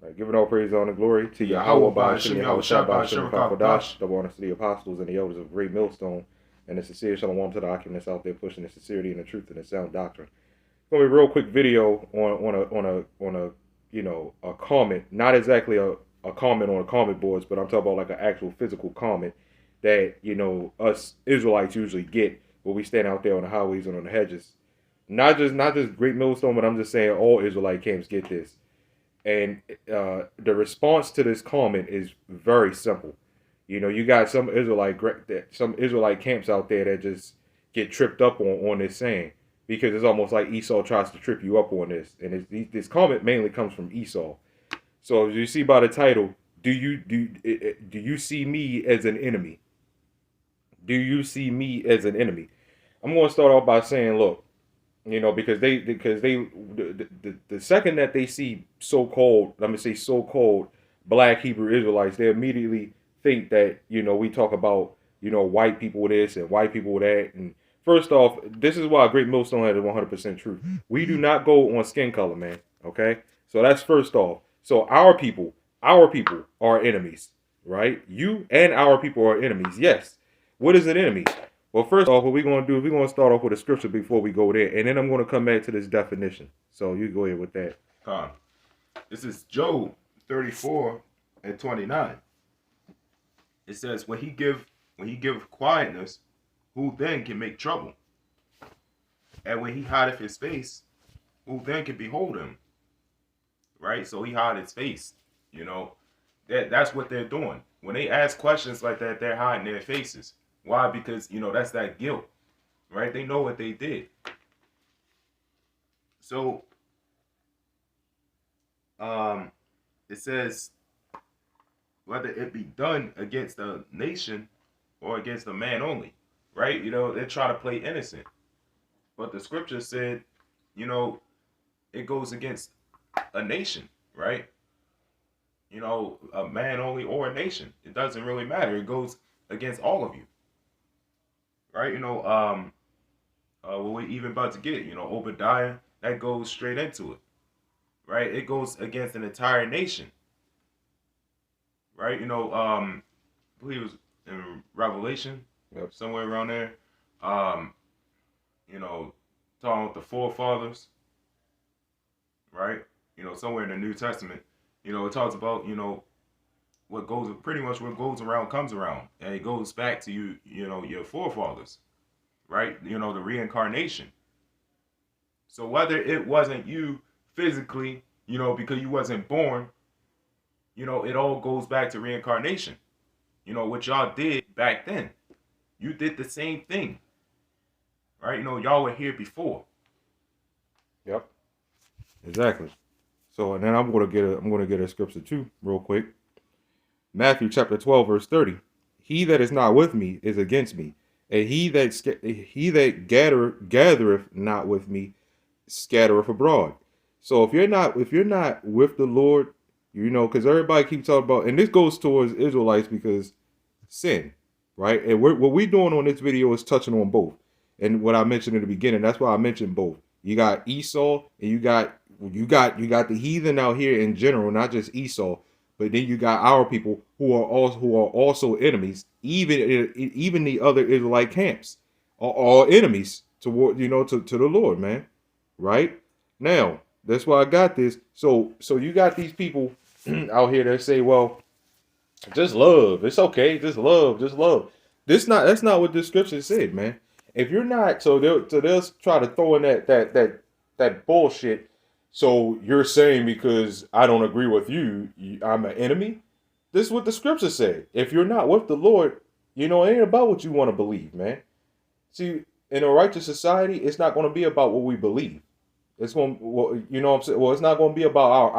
Right, giving all praise, honor, and glory to Yahawah, Yahawah, BAHASHAM, BAHASHAM, YAHAWASHI, YAHAWASHI, BAHASHAM, YAHAWASHI. the honors to the apostles and the elders of Great Millstone, and the sincere shalom to the occupants out there pushing the sincerity and the truth and the sound doctrine. It's gonna be a real quick video on a a comment, not exactly a comment on the comment boards, but I'm talking about like an actual physical comment that us Israelites usually get when we stand out there on the highways and on the hedges. Not just Great Millstone, but I'm just saying all Israelite camps get this. And the response to this comment is very simple. You got some Israelite camps out there that just get tripped up on this saying, because it's almost like Esau tries to trip you up on this. And this comment mainly comes from Esau. So as you see by the title, do you see me as an enemy? Do you see me as an enemy? I'm going to start off by saying, look, because the second that they see so-called, let me say so-called black Hebrew Israelites, they immediately think that we talk about white people this and white people that. And first off, this is why Great Millstone has 100% truth. We do not go on skin color, man. Okay, so that's first off. So our people are enemies, right? You and our people are enemies. Yes. What is an enemy? Well, first off, what we're going to do is we're going to start off with a scripture before we go there. And then I'm going to come back to this definition. So you go ahead with that. This is Job 34:29. It says, when he give quietness, who then can make trouble? And when he hideth his face, who then can behold him? Right? So he hide his face. That's what they're doing. When they ask questions like that, they're hiding their faces. Why? Because, that's that guilt, right? They know what they did. So, it says, whether it be done against a nation or against a man only, right? They try to play innocent. But the scripture said, it goes against a nation, right? A man only or a nation. It doesn't really matter. It goes against all of you. Right, what we're even about to get, Obadiah, that goes straight into it, right? It goes against an entire nation, right? I believe it was in Revelation, somewhere around there, talking with the forefathers, right? Somewhere in the New Testament, it talks about, what goes around comes around, and it goes back to your forefathers, right? The reincarnation. So whether it wasn't you physically, because you wasn't born, it all goes back to reincarnation. What y'all did back then, you did the same thing, right? Y'all were here before. Yep, exactly. So, and then I'm gonna get a scripture too, real quick. Matthew chapter 12, verse 30. He that is not with me is against me, and he that gathereth not with me scattereth abroad. So if you're not with the Lord, because everybody keeps talking about, and this goes towards Israelites because sin, right? And what we're doing on this video is touching on both. And what I mentioned in the beginning, that's why I mentioned both. You got Esau, and you got the heathen out here in general, not just Esau. But then you got our people who are also enemies. Even the other Israelite camps are all enemies toward to the Lord, man. Right? Now, that's why I got this. So you got these people out here that say, well, just love. It's okay. Just love. Just love. That's not what the scripture said, man. If you're not, so they'll try to throw in that bullshit. So you're saying because I don't agree with you, I'm an enemy? This is what the scripture said. If you're not with the Lord, it ain't about what you want to believe, man. See, in a righteous society, it's not going to be about what we believe. It's going, what I'm saying. Well, it's not going to be about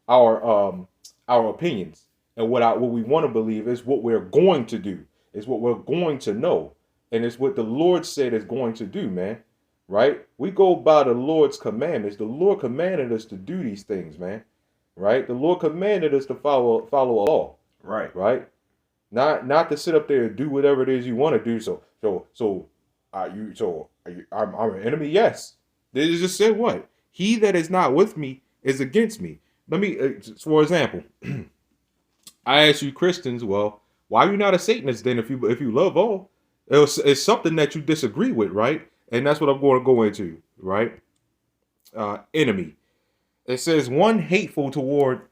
our opinions, and what we want to believe is what we're going to do. It's what we're going to know, and it's what the Lord said is going to do, man. Right? We go by the Lord's commandments. The Lord commanded us to do these things, man. Right? The Lord commanded us to follow a law. Right. Right? Not to sit up there and do whatever it is you want to do. I'm an enemy? Yes. They just said what? He that is not with me is against me. Let me, for example, I ask you Christians, well, why are you not a Satanist then if you love all? It's something that you disagree with, right? And that's what I'm going to go into, right? Enemy. It says one hateful toward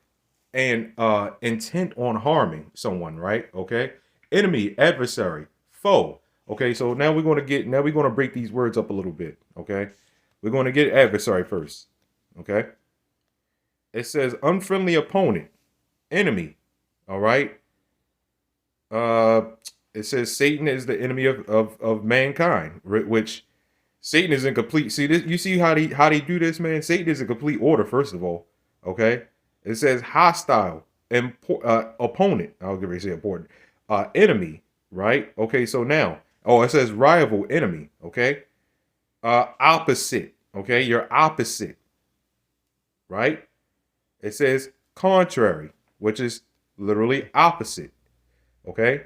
and intent on harming someone, right? Okay. Enemy, adversary, foe. Okay, so now we're going to break these words up a little bit. Okay, we're going to get adversary first. Okay, it says unfriendly opponent, enemy. All right. Uh, it says Satan is the enemy of mankind, which Satan is in complete. See this? You see how they do this, man? Satan is a complete order. First of all, okay. It says hostile, opponent. I'll give you say important. Enemy, right? Okay. So now, oh, it says rival, enemy. Okay. Opposite. Okay, you're opposite, right? It says contrary, which is literally opposite. Okay,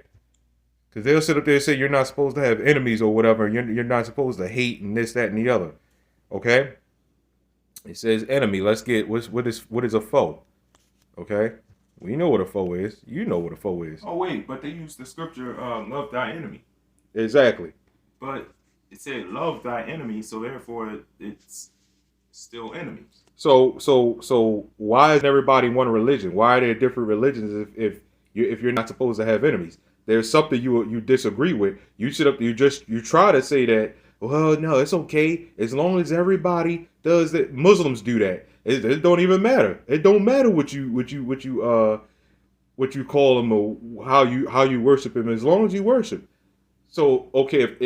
because they'll sit up there and say you're not supposed to have enemies or whatever. You're not supposed to hate and this, that, and the other. Okay. It says enemy. Let's get what is a foe? Okay. We know what a foe is. You know what a foe is. Oh wait, but they use the scripture, love thy enemy. Exactly. But it said love thy enemy, so therefore it's still enemies. So why is everybody one religion? Why are there different religions if you're not supposed to have enemies? There's something you disagree with. You sit up, you try to say that, well, no, it's okay as long as everybody does that. Muslims do that. It don't even matter. It don't matter what you call them or how you worship him, as long as you worship. So okay,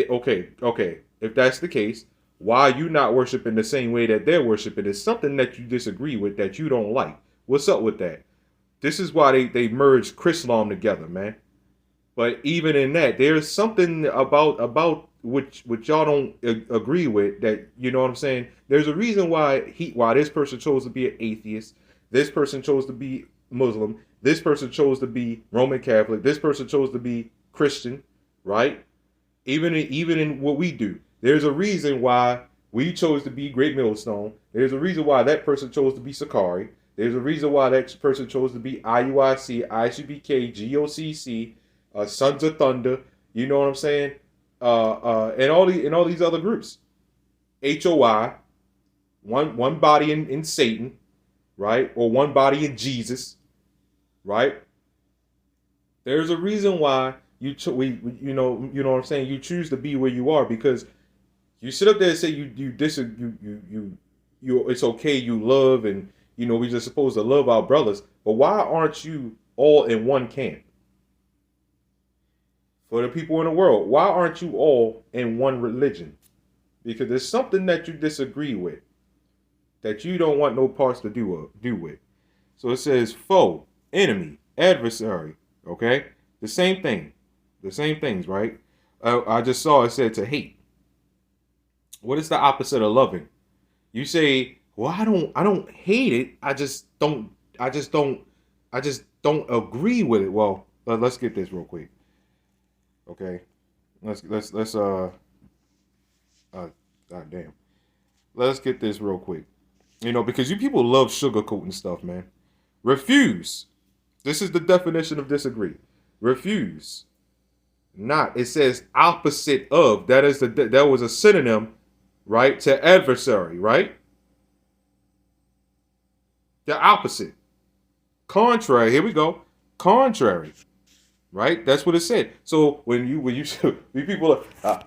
if that's the case, why you not worshiping the same way that they're worshiping is something that you disagree with, that you don't like. What's up with that? This is why they merged Chrislam together, man. But even in that, there's something about which y'all don't agree with, that, you know what I'm saying? There's a reason why this person chose to be an atheist, this person chose to be Muslim, this person chose to be Roman Catholic, this person chose to be Christian, right? Even in what we do, there's a reason why we chose to be Great Millstone. There's a reason why that person chose to be Sakari. There's a reason why that person chose to be IUIC, ICBK, GOCC, Sons of Thunder. You know what I'm saying? And all these other groups. HOI, one body in Satan, right? Or one body in Jesus, right? There's a reason why you know what I'm saying. You choose to be where you are, because you sit up there and say you it's okay, you love, and we just supposed to love our brothers. But why aren't you all in one camp? For the people in the world, why aren't you all in one religion? Because there's something that you disagree with, that you don't want no parts to do with. So it says foe, enemy, adversary. Okay, the same thing, the same things, right? I just saw it said to hate. What is the opposite of loving? You say, well, I don't hate it. I just don't agree with it. Well, let's get this real quick. Okay, let's God damn. Let's get this real quick. Because you people love sugarcoating stuff, man. Refuse. This is the definition of disagree. Refuse. Not. It says opposite of. That was a synonym, right, to adversary, right? The opposite. Contrary. Here we go. Contrary. Right? That's what it said. So when you people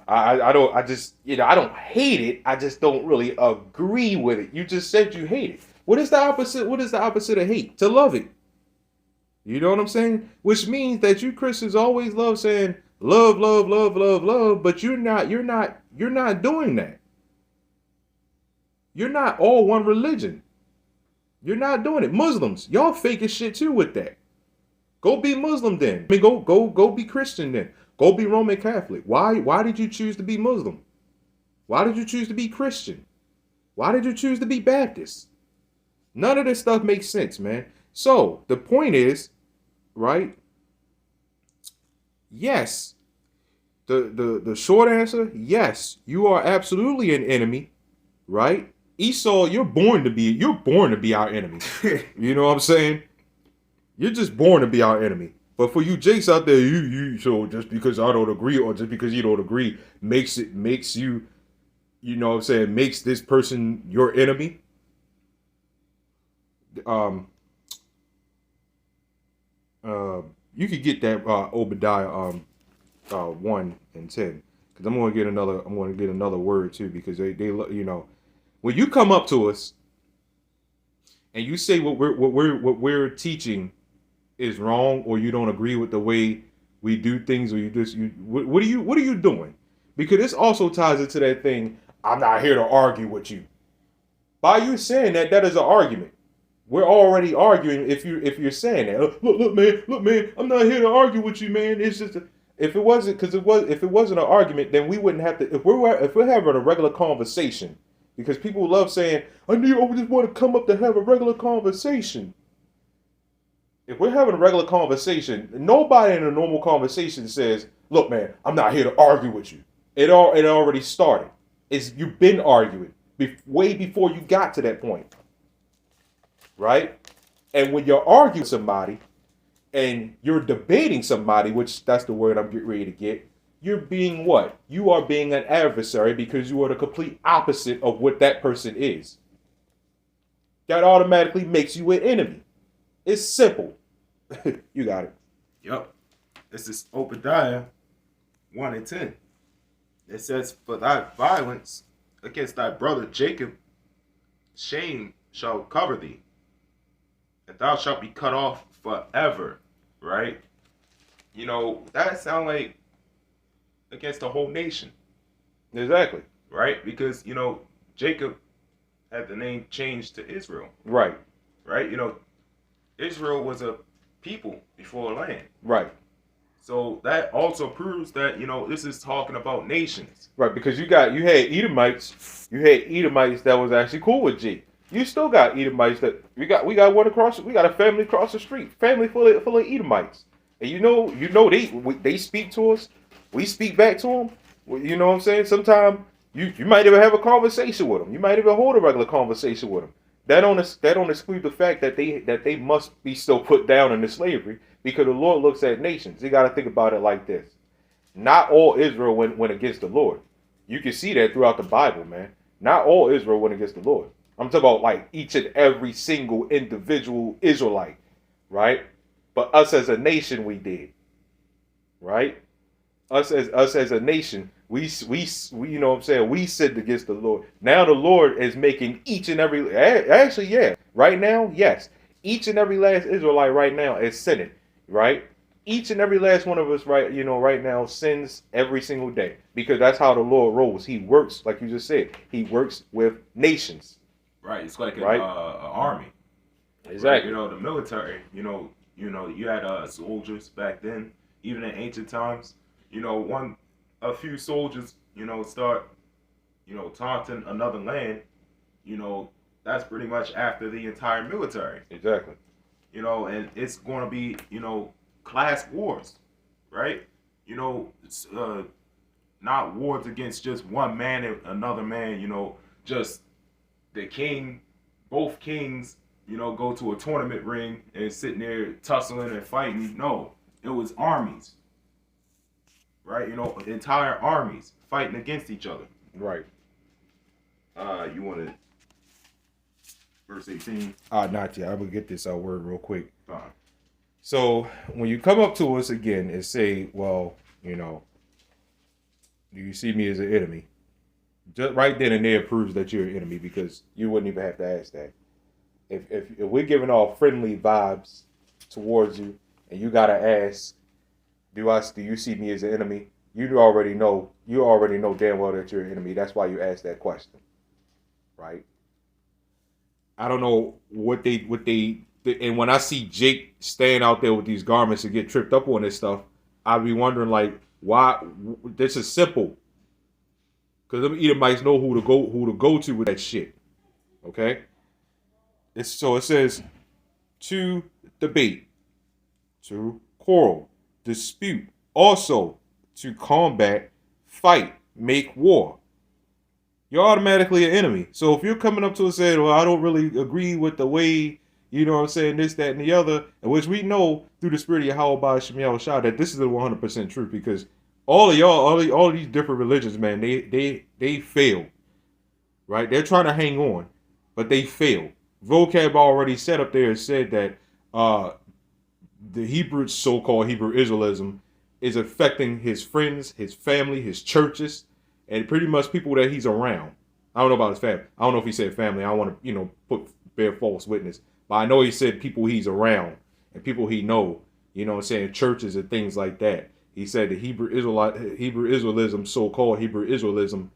I don't hate it. I just don't really agree with it. You just said you hate it. What is the opposite? What is the opposite of hate? To love it. You know what I'm saying? Which means that you Christians always love saying love, love, love, love, love, but you're not doing that. You're not all one religion. You're not doing it. Muslims, y'all fake as shit too with that. Go be Muslim then. I mean, go be Christian then. Go be Roman Catholic. Why did you choose to be Muslim? Why did you choose to be Christian? Why did you choose to be Baptist? None of this stuff makes sense, man. So the point is, right? Yes. The short answer, yes, you are absolutely an enemy, right? Esau, you're born to be our enemy. You know what I'm saying? You're just born to be our enemy. But for you Jakes out there, so just because I don't agree or just because you don't agree makes you, you know what I'm saying, makes this person your enemy. You could get that Obadiah 1:10, because I'm going to get another word too, because they you know, when you come up to us and you say what we're teaching is wrong, or you don't agree with the way we do things, or what are you doing? Because this also ties into that thing. I'm not here to argue with you. By you saying that, that is an argument. We're already arguing if you're saying that. Look, man. I'm not here to argue with you, man. It's just if it wasn't if it wasn't an argument, then we wouldn't have to. If we're having a regular conversation, because people love saying, I just want to come up to have a regular conversation. If we're having a regular conversation, nobody in a normal conversation says, look, man, I'm not here to argue with you. It already started. You've been arguing way before you got to that point. Right? And when you're arguing with somebody and you're debating somebody, which that's the word I'm getting ready to get, you're being what? You are being an adversary, because you are the complete opposite of what that person is. That automatically makes you an enemy. It's simple. You got it. Yep. This is Obadiah 1:10. It says, for thy violence against thy brother Jacob, shame shall cover thee, and thou shalt be cut off forever. Right? You know, that sounds like against the whole nation. Exactly. Right? Because, you know, Jacob had the name changed to Israel. Right. Right? You know, Israel was a people before a land. Right. So that also proves that, you know, this is talking about nations. Right, because you had Edomites, that was actually cool with G. You still got Edomites that we got a family across the street, family full of Edomites. And you know they speak to us, we speak back to them. You know what I'm saying? Sometimes you might even have a conversation with them. You might even hold a regular conversation with them. That don't exclude the fact that they must be still put down into slavery, because the Lord looks at nations. You got to think about it like this. Not all Israel went against the Lord. You can see that throughout the Bible, man. Not all Israel went against the Lord. I'm talking about like each and every single individual Israelite, right? But us as a nation, we did, right? Us as a nation, we you know what I'm saying, we sinned against the Lord. Now the Lord is making each and every, actually, yeah, right now, yes, each and every last Israelite right now is sinning, right? Each and every last one of us, right, you know, right now sins every single day, because that's how the Lord rolls. He works, like you just said, he works with nations. Right, it's like an army. Exactly. Right? You know, the military. You know, you had soldiers back then, even in ancient times. You know, a few soldiers, you know, start, you know, taunting another land. You know, that's pretty much after the entire military. Exactly. You know, and it's going to be, you know, class wars, right? You know, it's, not wars against just one man and another man. You know, just the king, both kings, you know, go to a tournament ring and sitting there tussling and fighting. No, it was armies, right? You know, entire armies fighting against each other. Right. You want to verse 18? Not yet. I'm gonna get this word real quick. So when you come up to us again and say, well, you know, do you see me as an enemy? Just right then and there proves that you're an enemy, because you wouldn't even have to ask that. If we're giving off friendly vibes towards you, and you gotta ask, do you see me as an enemy? You already know damn well that you're an enemy. That's why you ask that question, right? I don't know what they and when I see Jake stand out there with these garments and get tripped up on this stuff, I'd be wondering, like, why? This is simple. Because them Edomites know who to go to with that shit. Okay? So it says, to debate, to quarrel, dispute, also to combat, fight, make war. you're automatically an enemy. So if you're coming up to us saying, well, I don't really agree with the way, you know what I'm saying, this, that, and the other, and which we know through the spirit of YAHAWAH that this is the 100% truth, because all of y'all, all of these different religions, man, they fail, right? They're trying to hang on, but they fail. Vocab already said up there said that the Hebrew, so-called Hebrew Israelism, is affecting his friends, his family, his churches, and pretty much people that he's around. I don't know about his family. I don't know if he said family. I don't want to, bear false witness. But I know he said people he's around and people he know, you know what I'm saying, churches and things like that. He said the Hebrew Israelism, so-called Hebrew Israelism,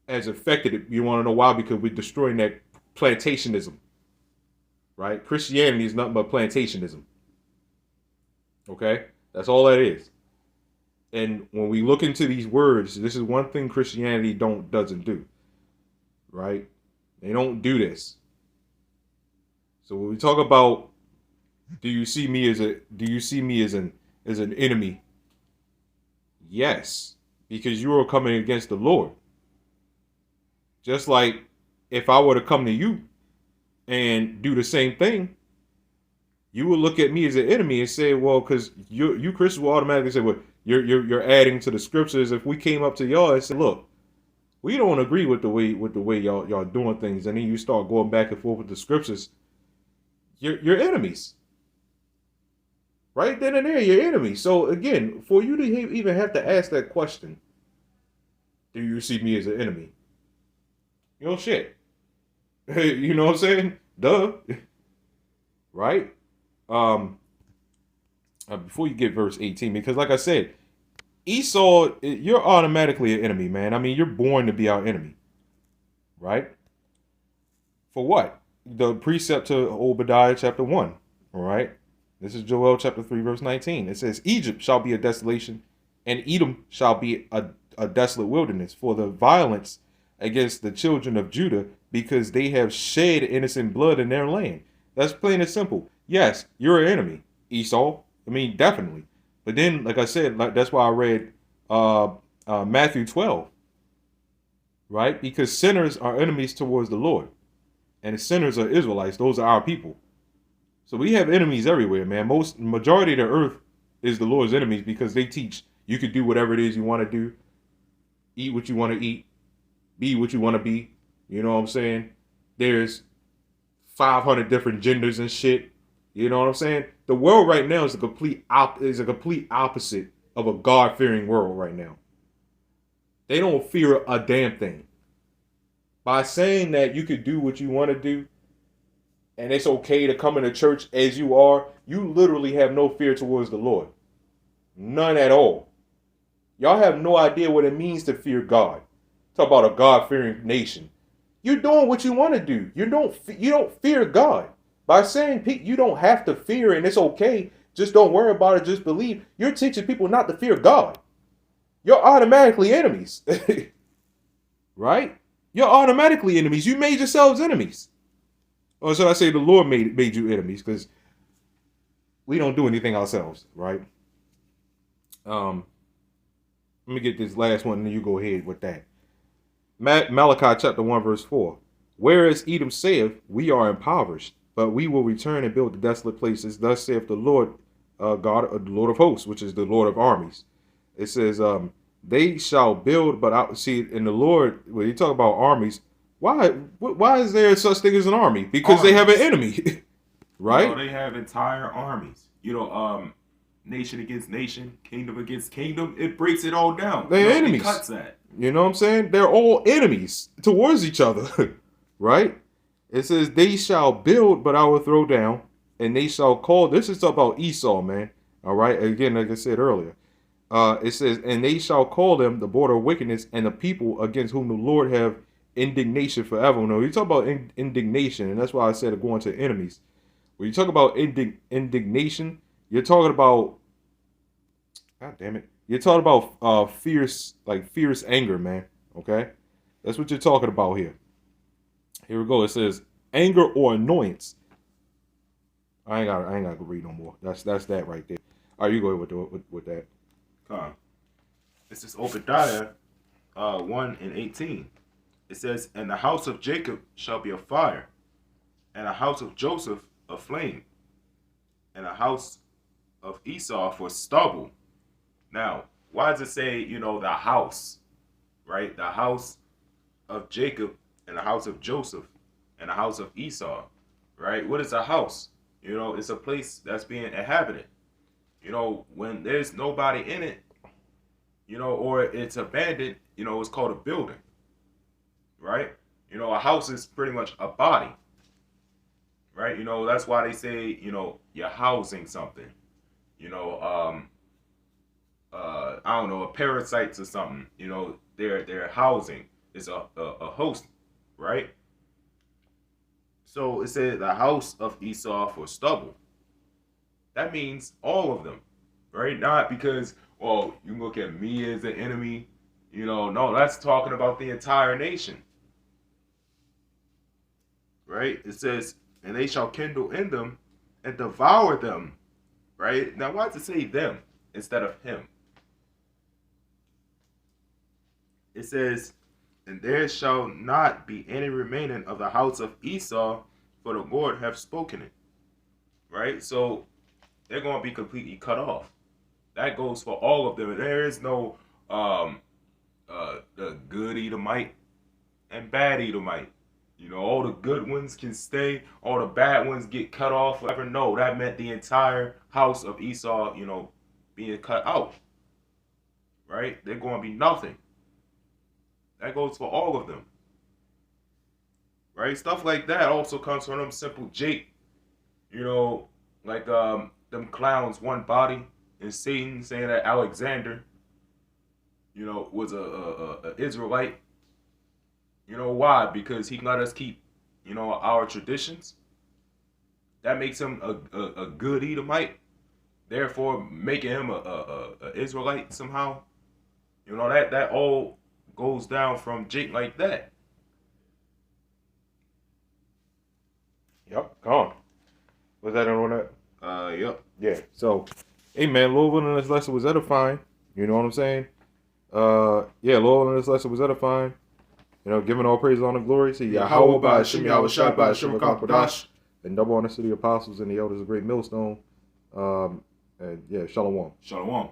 has affected it. You want to know why? Because we're destroying that plantationism, right? Christianity is nothing but plantationism. Okay? That's all that is. And when we look into these words, this is one thing Christianity doesn't do. Right? They don't do this. So when we talk about do you see me as an enemy? Yes, because you are coming against the Lord. Just like if I were to come to you and do the same thing, you will look at me as an enemy and say, well, because you Christians will automatically say, well, you're adding to the scriptures. If we came up to y'all and said, look, we don't agree with the way y'all doing things, and then you start going back and forth with the scriptures, you're enemies. Right then and there, you're enemies. So again, for you to even have to ask that question, do you see me as an enemy? You know, shit. You know what I'm saying? Duh. Right? Before you get verse 18, because like I said, Esau, you're automatically an enemy, man. I mean, you're born to be our enemy. Right? For what? The precept to Obadiah chapter 1. All right? This is Joel chapter 3, verse 19. It says, Egypt shall be a desolation, and Edom shall be a desolate wilderness for the violence against the children of Judah, because they have shed innocent blood in their land. That's plain and simple. Yes, you're an enemy, Esau. I mean, definitely. But then, like I said, that's why I read Matthew 12, right? Because sinners are enemies towards the Lord, and sinners are Israelites. Those are our people. So we have enemies everywhere, man. Majority of the earth is the Lord's enemies, because they teach you could do whatever it is you want to do, eat what you want to eat, be what you want to be. You know what I'm saying? There's 500 different genders and shit. You know what I'm saying? The world right now is a complete opposite of a God-fearing world right now. They don't fear a damn thing. By saying that you could do what you want to do, and it's okay to come into church as you are, you literally have no fear towards the Lord. None at all. Y'all have no idea what it means to fear God. Talk about a God-fearing nation. You're doing what you want to do. You don't fear God. By saying you don't have to fear and it's okay, just don't worry about it, just believe, you're teaching people not to fear God. You're automatically enemies. Right? You're automatically enemies. You made yourselves enemies. Or should I say the Lord made you enemies, because we don't do anything ourselves, right? Let me get this last one, and then you go ahead with that. Malachi chapter 1, verse 4. Whereas Edom saith, we are impoverished, but we will return and build the desolate places. Thus saith the Lord God, the Lord of hosts, which is the Lord of armies. It says, they shall build, but I see in the Lord, when you talk about armies, why is there such thing as an army? Because armies. They have an enemy. Right? You know, they have entire armies. You know, nation against nation, kingdom against kingdom. It breaks it all down. They're enemies. It cuts that. You know what I'm saying? They're all enemies towards each other. Right? It says, they shall build, but I will throw down, and they shall call. This is about Esau, man. All right? Again, like I said earlier. It says, and they shall call them the border of wickedness, and the people against whom the Lord have indignation forever. No, you talk about indignation, and that's why I said going to enemies. When you talk about indignation, you're talking about, God damn it, you're talking about fierce anger, man. Okay, that's what you're talking about here. Here we go. It says anger or annoyance. I ain't got to read no more. That's that right there. All right, you go ahead with that. This is Obadiah 1 and 18. It says, and the house of Jacob shall be a fire, and the house of Joseph a flame, and the house of Esau for stubble. Now, why does it say, the house, right? The house of Jacob and the house of Joseph and the house of Esau, right? What is a house? It's a place that's being inhabited. When there's nobody in it, or it's abandoned, it's called a building, right? A house is pretty much a body, right? That's why they say, you're housing something, I don't know, a parasites or something, they're housing. It's a host, right? So it said the house of Esau for stubble. That means all of them, right? Not because, well, you can look at me as an enemy, no, that's talking about the entire nation, right? It says, and they shall kindle in them and devour them, right? Now, why does it say them instead of him? It says, and there shall not be any remaining of the house of Esau, for the Lord hath spoken it, right? So they're going to be completely cut off. That goes for all of them. There is no the good Edomite and bad Edomite. All the good ones can stay, all the bad ones get cut off, whatever. No, that meant the entire house of Esau, being cut out, right? They're going to be nothing. That goes for all of them, right? Stuff like that also comes from them simple Jake, like them clowns, one body, and Satan saying that Alexander, was a Israelite. Why? Because he let us keep, our traditions. That makes him a good Edomite. Therefore, making him a Israelite somehow. That all goes down from Jake like that. Yep, gone. Was that on that? Yep. Yeah. So, hey man, Louisville in this lesson was edifying. You know what I'm saying? Yeah, Louisville in this lesson was edifying. Giving all praise, honor, glory to YAHAWAH, BAHASHAM, YAHAWASHI, BAHASHAM, Qadash, and double honor to the apostles and the elders of Great Millstone. And yeah, Shalom. Shalom.